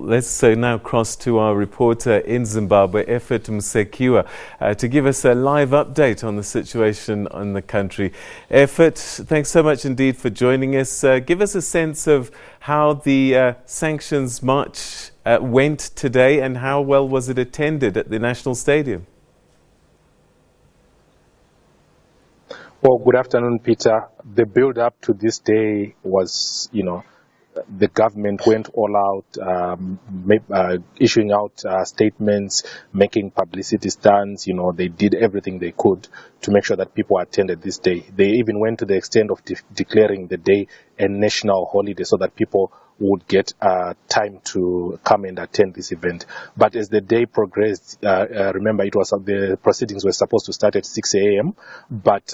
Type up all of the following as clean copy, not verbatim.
let's now cross to our reporter in Zimbabwe, Ephert Musekiwa, to give us a live update on the situation in the country. Ephert, thanks so much indeed for joining us. Give us a sense of how the sanctions march went today and how well was it attended at the National Stadium? Well, good afternoon, Peter. The build-up to this day was, the government went all out, issuing out statements, making publicity stunts. They did everything they could to make sure that people attended this day. They even went to the extent of declaring the day a national holiday so that people would get time to come and attend this event. But as the day progressed, remember the proceedings were supposed to start at 6 a.m. But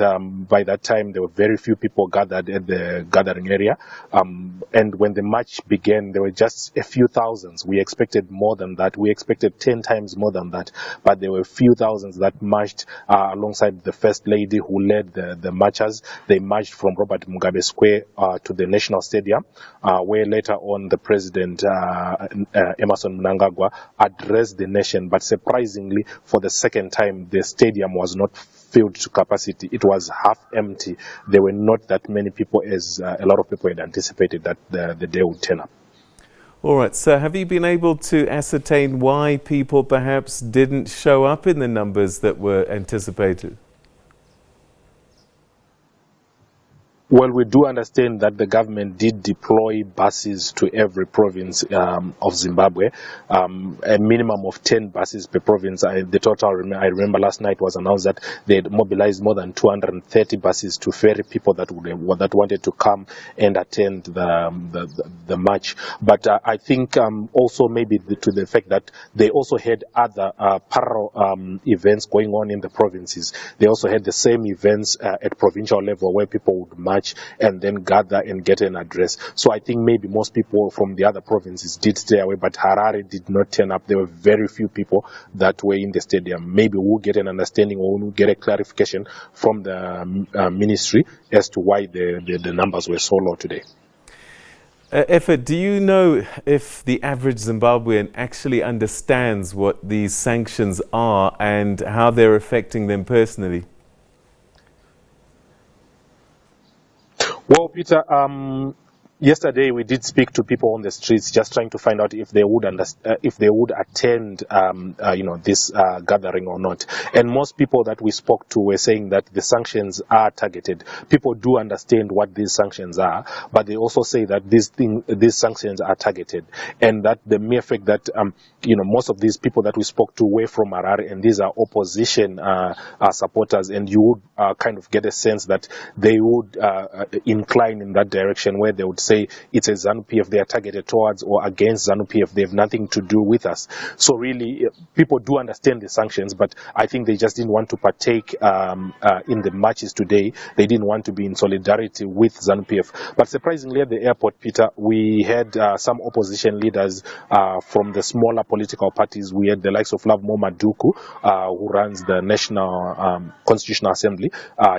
by that time, there were very few people gathered at the gathering area. And when the march began, there were just a few thousands. We expected more than that. We expected 10 times more than that. But there were a few thousands that marched alongside the First Lady who led the marchers. They marched from Robert Mugabe Square to the National Stadium, where later on the President Emmerson Mnangagwa addressed the nation. But surprisingly, for the second time, the stadium was not filled to capacity. It was half empty. There were not that many people as a lot of people had anticipated that the day would turn up. All right, so have you been able to ascertain why people perhaps didn't show up in the numbers that were anticipated? Well, we do understand that the government did deploy buses to every province of Zimbabwe, a minimum of 10 buses per province. The total, I remember last night was announced that they had mobilized more than 230 buses to ferry people that wanted to come and attend the march. But I think also maybe to the fact that they also had other parallel events going on in the provinces. They also had the same events at provincial level where people would march and then gather and get an address. So I think maybe most people from the other provinces did stay away, but Harare did not turn up. There were very few people that were in the stadium. Maybe we'll get an understanding or we'll get a clarification from the ministry as to why the numbers were so low today. Ephert, do you know if the average Zimbabwean actually understands what these sanctions are and how they're affecting them personally? Well, Peter, yesterday we did speak to people on the streets, just trying to find out if they would attend, this gathering or not. And most people that we spoke to were saying that the sanctions are targeted. People do understand what these sanctions are, but they also say that these sanctions are targeted, and that the mere fact that most of these people that we spoke to were from Harare, and these are opposition supporters, and you would kind of get a sense that they would incline in that direction, where they would say it's a ZANU PF they are targeted towards or against ZANU PF. They have nothing to do with us. So really, people do understand the sanctions, but I think they just didn't want to partake in the marches today. They didn't want to be in solidarity with ZANU PF. But surprisingly, at the airport, Peter, we had some opposition leaders from the smaller political parties. We had the likes of Love Maduku, who runs the National Constitutional Assembly.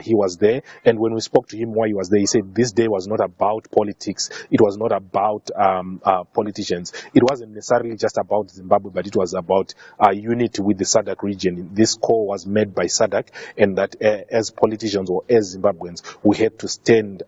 He was there, and when we spoke to him while he was there, he said this day was not about politics. It was not about politicians. It wasn't necessarily just about Zimbabwe, but it was about unity with the SADC region. This call was made by SADC, and that as politicians or as Zimbabweans, we had to stand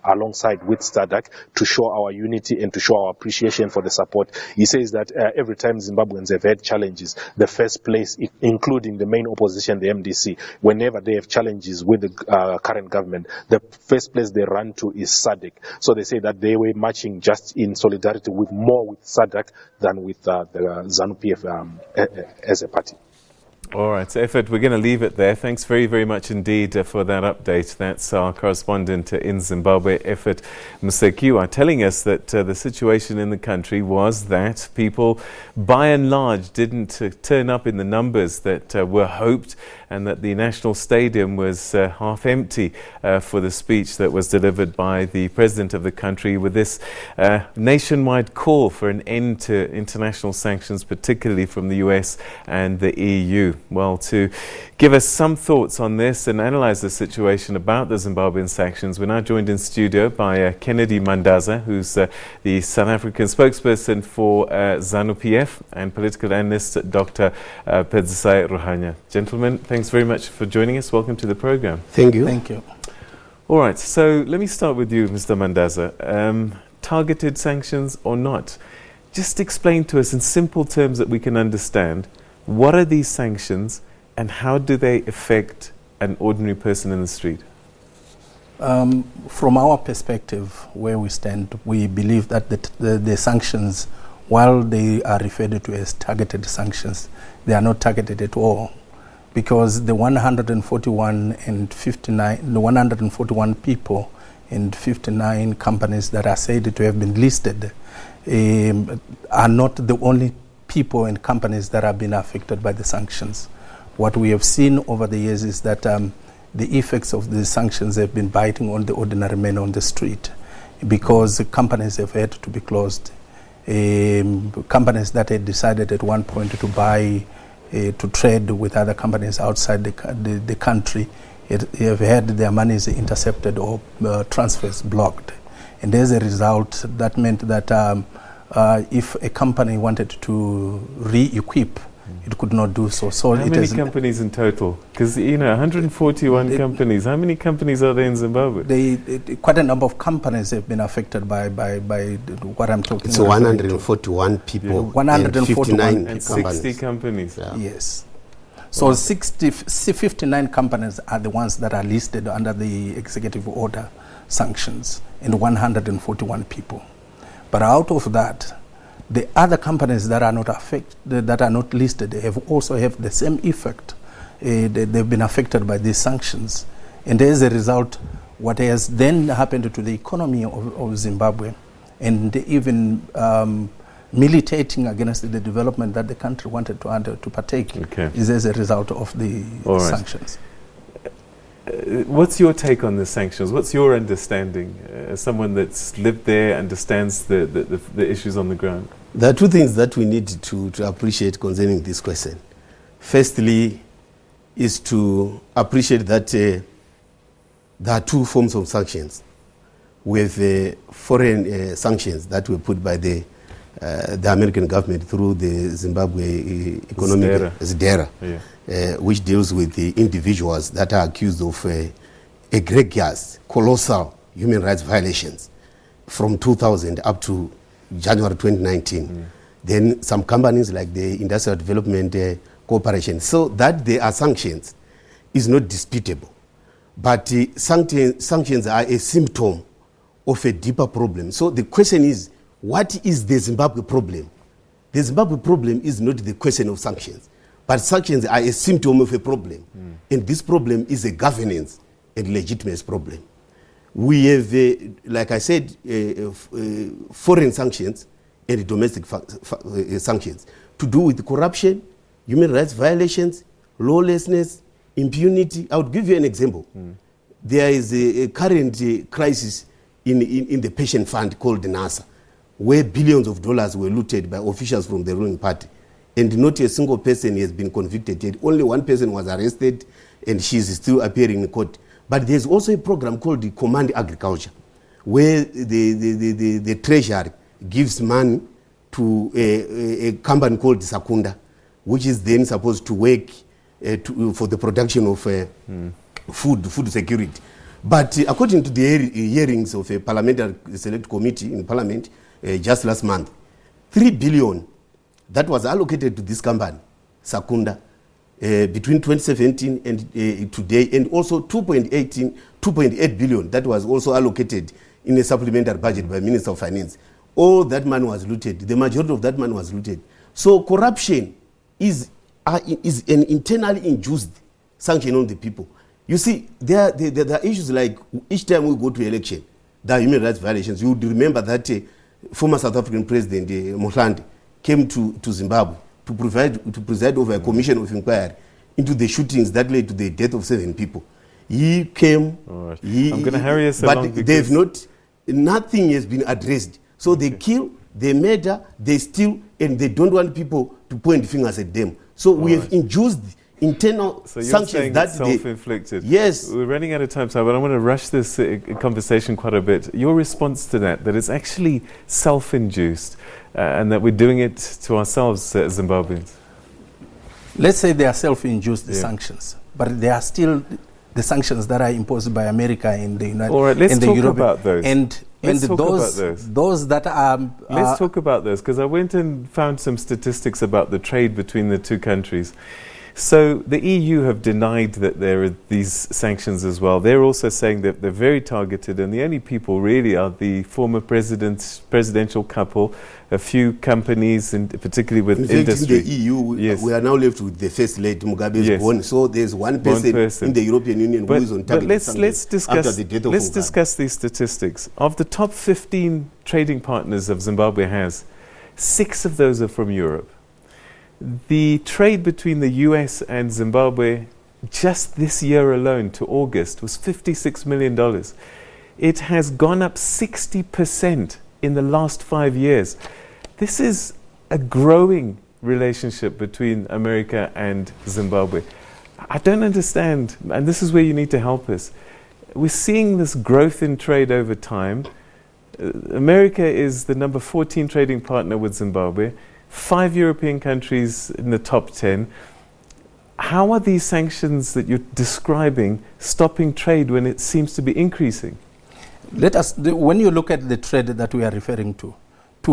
alongside with SADC to show our unity and to show our appreciation for the support. He says that every time Zimbabweans have had challenges, the first place, including the main opposition, the MDC, whenever they have challenges with the current government, the first place they run to is SADC. So they say that they were marching just in solidarity with SADC than with the ZANU PF as a party. All right, so Ephert, we're going to leave it there. Thanks very, very much indeed for that update. That's our correspondent in Zimbabwe, Ephert Musekiwa, telling us that the situation in the country was that people, by and large, didn't turn up in the numbers that were hoped, and that the National Stadium was half empty for the speech that was delivered by the President of the country with this nationwide call for an end to international sanctions, particularly from the US and the EU. Well, to give us some thoughts on this and analyse the situation about the Zimbabwean sanctions, we're now joined in studio by Kennedy Mandaza, who's the South African spokesperson for ZANU PF, and political analyst Dr. Pedzisau Ruhanya. Gentlemen, thanks very much for joining us. Welcome to the programme. Thank you. Thank you. All right, so let me start with you, Mr. Mandaza. Targeted sanctions or not? Just explain to us in simple terms that we can understand, what are these sanctions and how do they affect an ordinary person in the street? From our perspective, where we stand, we believe that the sanctions, while they are referred to as targeted sanctions, they are not targeted at all, because the 141 people and 59 companies that are said to have been listed are not the only people and companies that have been affected by the sanctions. What we have seen over the years is that the effects of the sanctions have been biting on the ordinary man on the street, because the companies have had to be closed. Companies that had decided at one point to buy, to trade with other companies outside the country, have had their monies intercepted or transfers blocked. And as a result, that meant that if a company wanted to re-equip, it could not do so. So how many companies in total? Because, 141 companies. How many companies are there in Zimbabwe? Quite a number of companies have been affected by what I'm talking about. So 141 people, 141 and 60 companies. Yeah. Yes. So 59 companies are the ones that are listed under the executive order sanctions, and 141 people. But out of that, the other companies that are not that are not listed have the same effect. They've been affected by these sanctions, and as a result, what has then happened to the economy of Zimbabwe, and even militating against the development that the country wanted to partake, is as a result of the sanctions. What's your take on the sanctions? What's your understanding as someone that's lived there, understands the issues on the ground? There are two things that we need to appreciate concerning this question. Firstly, is to appreciate that there are two forms of sanctions. We have foreign sanctions that were put by the American government through the Zimbabwe Economic ZDERA, which deals with the individuals that are accused of egregious, colossal human rights violations from 2000 up to January 2019. Then some companies like the Industrial Development Corporation. So that there are sanctions is not disputable. But sanctions are a symptom of a deeper problem. So the question is, what is the Zimbabwe problem? The Zimbabwe problem is not the question of sanctions, but sanctions are a symptom of a problem. And this problem is a governance and legitimacy problem. We have, like I said, foreign sanctions and domestic sanctions to do with corruption, human rights violations, lawlessness, impunity. I would give you an example. There is a current crisis in the pension fund called NASA, where billions of dollars were looted by officials from the ruling party. And not a single person has been convicted yet. Only one person was arrested, and she is still appearing in court. But there's also a program called the Command Agriculture, where the treasury gives money to a company called Sakunda, which is then supposed to work for the production of food security. But according to the hearings of a parliamentary select committee in Parliament just last month, 3 billion that was allocated to this company, Sakunda, between 2017 and today, and also 2.8 billion that was also allocated in a supplementary budget by Minister of Finance. All that money was looted. The majority of that money was looted. So corruption is an internally induced sanction on the people. You see, there are issues like each time we go to election, there are human rights violations. You would remember that former South African President Mohlande came to Zimbabwe to preside over a commission of inquiry into the shootings that led to the death of 7 people. He came. Right. I'm going to hurry us along. But they've not. Nothing has been addressed. So they kill, they murder, they steal, and they don't want people to point fingers at them. So we have induced internal So you're sanctions saying that it's they... self-inflicted. Yes. We're running out of time, so but I want to rush this conversation quite a bit. Your response to that it's actually self-induced and that we're doing it to ourselves, Zimbabweans. Let's say they are self-induced sanctions, but they are still the sanctions that are imposed by America in the United States. All right, let's talk about those. Those that are... let's talk about those, because I went and found some statistics about the trade between the two countries. So the EU have denied that there are these sanctions as well. They're also saying that they're very targeted, and the only people really are the former presidential couple, a few companies, and particularly with industry. In the EU, we are now left with the first lady, Mugabe's born. So there's one person in the European Union who is on target. But let's discuss these statistics. Of the top 15 trading partners of Zimbabwe has, 6 of those are from Europe. The trade between the US and Zimbabwe just this year alone to August was $56 million. It has gone up 60% in the last 5 years. This is a growing relationship between America and Zimbabwe. I don't understand, and this is where you need to help us. We're seeing this growth in trade over time. America is the number 14 trading partner with Zimbabwe. 5 European countries in the top 10. How are these sanctions that you're describing stopping trade when it seems to be increasing? When you look at the trade that we are referring to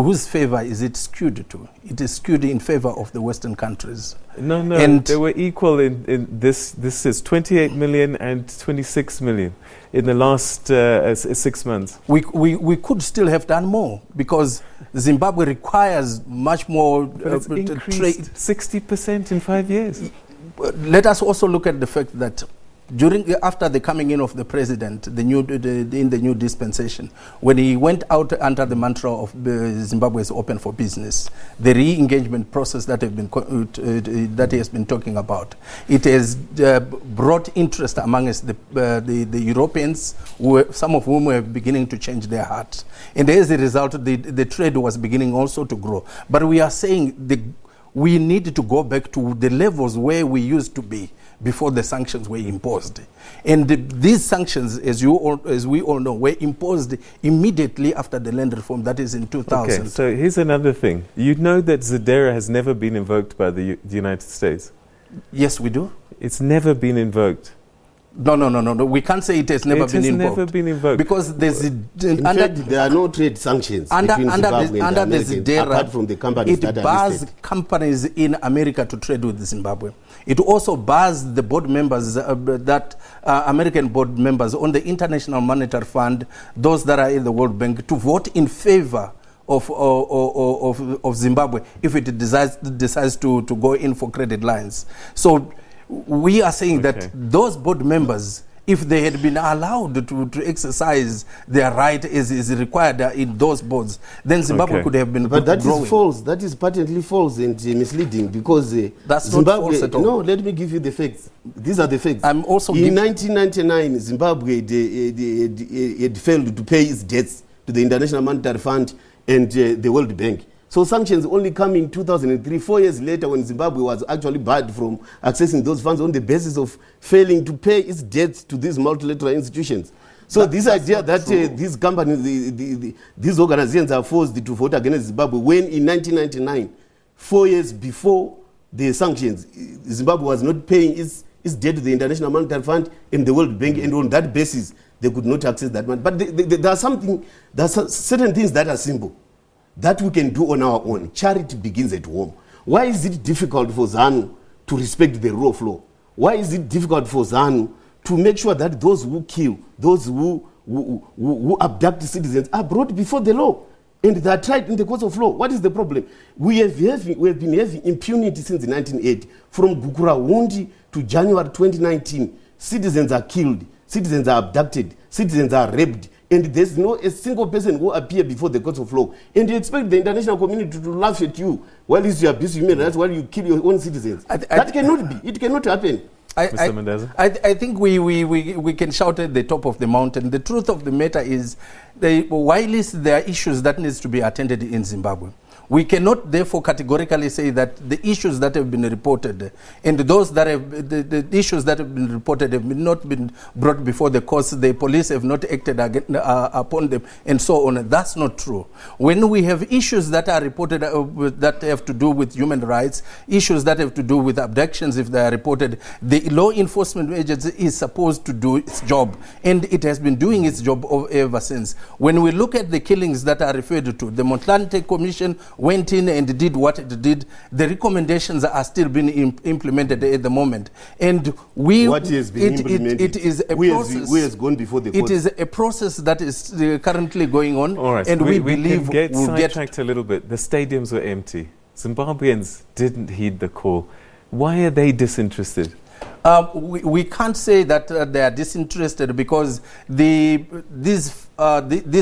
whose favor is it skewed to? It is skewed in favor of the Western countries. No, and they were equal in this. This is 28 million and 26 million in the last 6 months. We could still have done more because Zimbabwe requires much more trade. 60% in 5 years. Let us also look at the fact that after the coming in of the president, in the new dispensation, when he went out under the mantra of Zimbabwe is open for business, the re-engagement process that he has been talking about, it has brought interest amongst the Europeans, some of whom were beginning to change their hearts, and as a result, the trade was beginning also to grow. But we are saying we need to go back to the levels where we used to be before the sanctions were imposed. And these sanctions, as we all know, were imposed immediately after the land reform, that is in 2000. Okay, so here's another thing. You know that ZEDERA has never been invoked by the United States? Yes, we do. It's never been invoked. No. We can't say it has never been invoked. It has never been invoked. Because in fact, there are no trade sanctions between Zimbabwe and America, apart from the companies that are listed. It bars companies in America to trade with Zimbabwe. It also bars the board members, American board members on the International Monetary Fund, those that are in the World Bank, to vote in favor of Zimbabwe if it decides to go in for credit lines. So we are saying that those board members, if they had been allowed to exercise their right as is required in those boards, then Zimbabwe could have been But that growing. is false. That is patently false and misleading because that's Zimbabwe, not false at all. No, let me give you the facts. These are the facts. I'm also in 1999, Zimbabwe had failed to pay its debts to the International Monetary Fund and the World Bank. So sanctions only come in 2003, 4 years later, when Zimbabwe was actually barred from accessing those funds on the basis of failing to pay its debts to these multilateral institutions. So this idea that these companies, these organizations are forced to vote against Zimbabwe, when in 1999, 4 years before the sanctions, Zimbabwe was not paying its debt to the International Monetary Fund and the World Bank, and on that basis, they could not access that money. But there are certain things that are simple, that we can do on our own. Charity begins at home. Why is it difficult for ZANU to respect the rule of law? Why is it difficult for ZANU to make sure that those who kill, those who abduct citizens are brought before the law and they are tried in the courts of law? What is the problem? We have been having impunity since 1980. From Gukurawundi to January 2019, citizens are killed, citizens are abducted, citizens are raped, and there's no a single person who appear before the courts of law. And you expect the international community to laugh at you while you abuse human rights, while you kill your own citizens. That cannot be. It cannot happen. Mr. Mandaza? I think we can shout at the top of the mountain. The truth of the matter is, while there are issues that needs to be attended in Zimbabwe, We cannot therefore categorically say that the issues that have been reported and those that have the issues that have been reported have not been brought before the courts, the police have not acted upon them, and so on. That's not true. When we have issues that are reported that have to do with human rights, issues that have to do with abductions, if they are reported, the law enforcement agency is supposed to do its job, and it has been doing its job ever since. When we look at the killings that are referred to, the Motlanthe Commission went in and did what it did. The recommendations are still being implemented at the moment, and what has been implemented? It is a process. Who has gone before the court? It is a process that is currently going on. All right, and we believe can get we'll sidetracked a little bit. The stadiums were empty. Zimbabweans didn't heed the call. Why are they disinterested? We can't say that they are disinterested, because these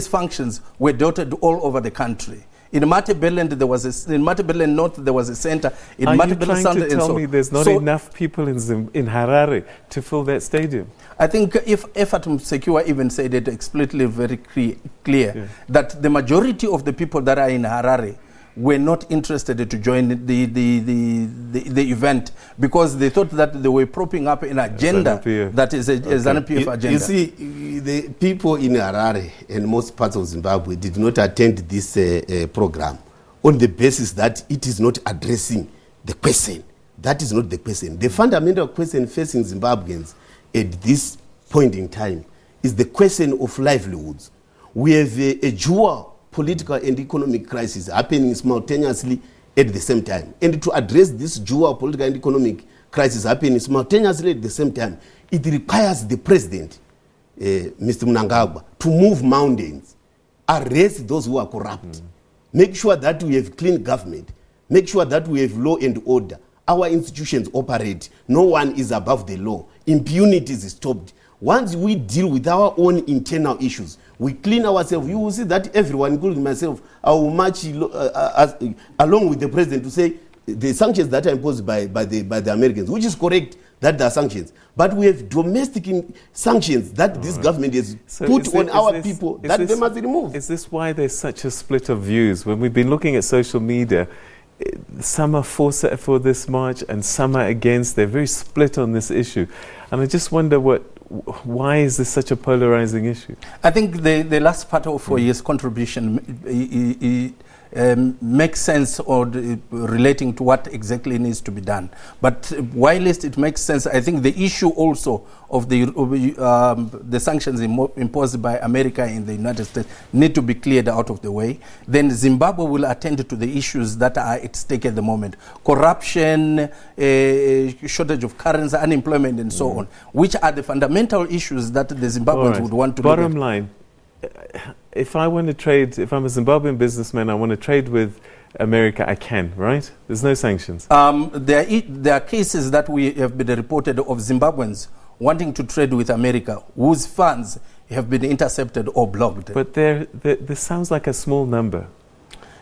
functions were dotted all over the country. In Matabeleland, in Matabeleland North, there was a center. In Are you Matabeleland trying to tell me there's not enough people in Harare to fill that stadium? I think if Ephert Musekiwa even said it explicitly, very clear, that the majority of the people that are in Harare were not interested to join the event, because they thought that they were propping up an agenda that is a ZANU PF agenda. You see, the people in Harare and most parts of Zimbabwe did not attend this program on the basis that it is not addressing the question. That is not the question. The fundamental question facing Zimbabweans at this point in time is the question of livelihoods. We have a dual political and economic crisis happening simultaneously at the same time. And to address this dual political and economic crisis happening simultaneously at the same time, it requires the president, Mr. Mnangagwa, to move mountains, arrest those who are corrupt, make sure that we have clean government, make sure that we have law and order, our institutions operate, no one is above the law, impunity is stopped. Once we deal with our own internal issues, we clean ourselves, you will see that everyone, including myself, I will march along with the president to say the sanctions that are imposed by the Americans, which is correct that there are sanctions. But we have domestic sanctions that this government has put on our people that they must remove. Is this why there's such a split of views? When we've been looking at social media, some are for this march and some are against. They're very split on this issue. And I just wonder why is this such a polarizing issue? I think the last part of his contribution makes sense or relating to what exactly needs to be done. But whilst it makes sense, I think the issue also of the sanctions imposed by America and the United States need to be cleared out of the way. Then Zimbabwe will attend to the issues that are at stake at the moment. Corruption, shortage of currency, unemployment, and so on, which are the fundamental issues that the Zimbabweans would want to Bottom line, if I want to trade, if I'm a Zimbabwean businessman, I want to trade with America, I can, right? There's no sanctions. There are cases that we have been reported of Zimbabweans wanting to trade with America whose funds have been intercepted or blocked. But this sounds like a small number.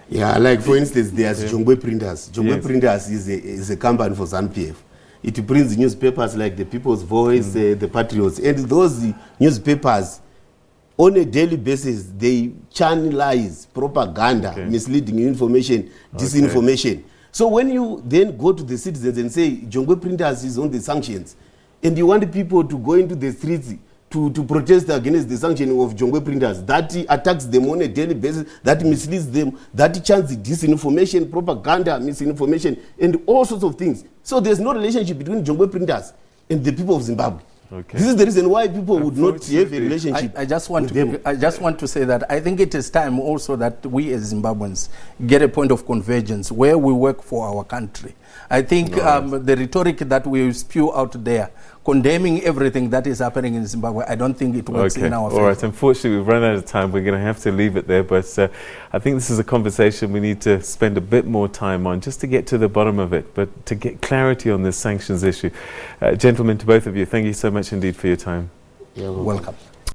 Yeah, like for instance, there's Jongwe Printers. Jongwe Printers is a company for ZANU PF. It prints newspapers like the People's Voice, the Patriots, and those newspapers, on a daily basis, they channelize propaganda, misleading information, disinformation. So when you then go to the citizens and say, Jongwe Printers is on the sanctions, and you want people to go into the streets to protest against the sanctioning of Jongwe Printers, that attacks them on a daily basis, that misleads them, that chants disinformation, propaganda, misinformation, and all sorts of things. So there's no relationship between Jongwe Printers and the people of Zimbabwe. This is the reason why people would not have a relationship. I just want to say that I think it is time also that we as Zimbabweans get a point of convergence where we work for our country. I think the rhetoric that we spew out there, condemning everything that is happening in Zimbabwe, I don't think it works in our favor. All right, unfortunately we've run out of time. We're going to have to leave it there, but I think this is a conversation we need to spend a bit more time on just to get to the bottom of it, but to get clarity on this sanctions issue. Gentlemen, to both of you, thank you so much indeed for your time. You're welcome.